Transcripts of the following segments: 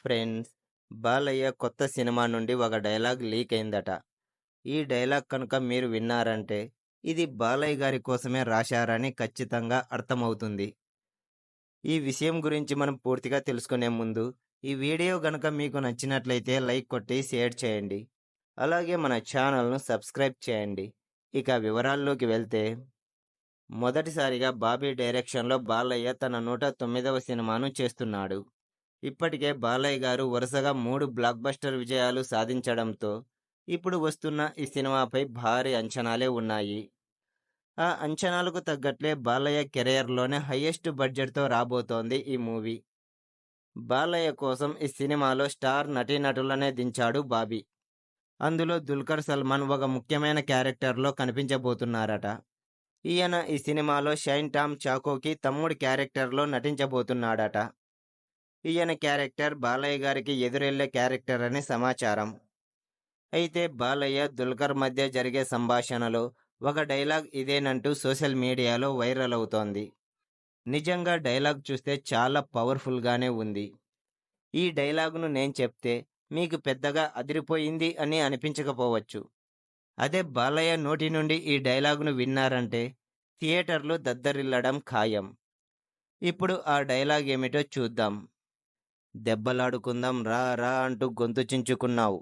Friends, Balayya కొత్త cinema నుండి ఒక డైలాగ్ లీక్ అయిందట. ఈ డైలాగ్ కనుక మీరు విన్నారంటే, ఇది బాలయ్య గారి కోసమే రాశారని ఖచ్చితంగా అర్థమవుతుంది. ఈ విషయం గురించి మనం పూర్తిగా తెలుసుకునే ముందు, ఈ వీడియో గనుక మీకు నచ్చినట్లయితే లైక్ కొట్టి షేర్ చేయండి. అలాగే మన ఛానల్‌ను సబ్స్క్రైబ్ చేయండి. ఇక వివరాల్లోకి వెళ్తే, మొదటిసారిగా బాబీ డైరెక్షన్‌లో బాలయ్య తన 109వ సినిమాను చేస్తున్నాడు. ఇప్పటికే బాలయ్య గారు వరుసగా 3 బ్లాక్ బస్టర్ విజయాలు సాధించడంతో ఇప్పుడు వస్తున్న ఈ సినిమాపై భారీ అంచనాలే ఉన్నాయి. ఆ అంచనాలకు తగ్గట్లే బాలయ్య కెరియర్‌లోనే హైయెస్ట్ బడ్జెట్‌తో రాబోతోంది ఈ మూవీ. బాలయ్య కోసం ఈ సినిమాలో స్టార్ నటీనటులనే దించాడు బాబీ. అందులో దుల్కర్ సల్మాన్ ఒక ముఖ్యమైన క్యారెక్టర్‌లో కనిపించబోతున్నారట. ఈయన ఈ సినిమాలో షైన్ టామ్ చాకోకి తమ్ముడి క్యారెక్టర్‌లో నటించబోతున్నాడట. ఈయన క్యారెక్టర్ బాలయ్య గారికి ఎదురెళ్లే క్యారెక్టర్ అని సమాచారం. అయితే బాలయ్య, దుల్కర్ మధ్య జరిగే సంభాషణలో ఒక డైలాగ్ ఇదేనంటూ సోషల్ మీడియాలో వైరల్ అవుతోంది. నిజంగా డైలాగ్ చూస్తే చాలా పవర్‌ఫుల్‌గానే ఉంది. ఈ డైలాగును నేను చెప్తే మీకు పెద్దగా అదిరిపోయింది అని అనిపించకపోవచ్చు. అదే బాలయ్య నోటి నుండి ఈ డైలాగును విన్నారంటే థియేటర్లు దద్దరిల్లడం ఖాయం. ఇప్పుడు ఆ డైలాగ్ ఏమిటో చూద్దాం. దెబ్బలాడుకుందాం రా రా అంటూ గొంతు చించుకున్నావు.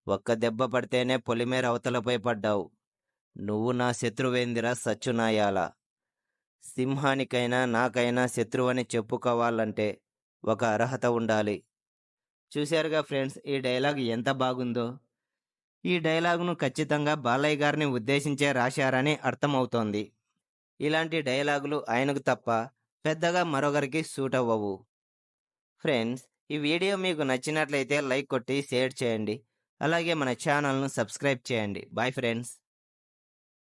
ఒక్క దెబ్బ పడితేనే పొలిమేర అవతలపై పడ్డావు. నువ్వు నా శత్రువేందిరా సచ్చునాయాల. సింహానికైనా నాకైనా శత్రువని చెప్పుకోవాలంటే ఒక అర్హత ఉండాలి. చూశారుగా ఫ్రెండ్స్, ఈ డైలాగ్ ఎంత బాగుందో. ఈ డైలాగును ఖచ్చితంగా బాలయ్య గారిని ఉద్దేశించే రాశారని అర్థమవుతోంది. ఇలాంటి డైలాగులు ఆయనకు తప్ప పెద్దగా మరొకరికి సూట్ అవ్వవు. ఫ్రెండ్స్, ఈ వీడియో మీకు నచ్చినట్లయితే లైక్ కొట్టి షేర్ చేయండి. అలాగే మన ఛానల్‌ను సబ్స్క్రైబ్ చేయండి. Bye friends.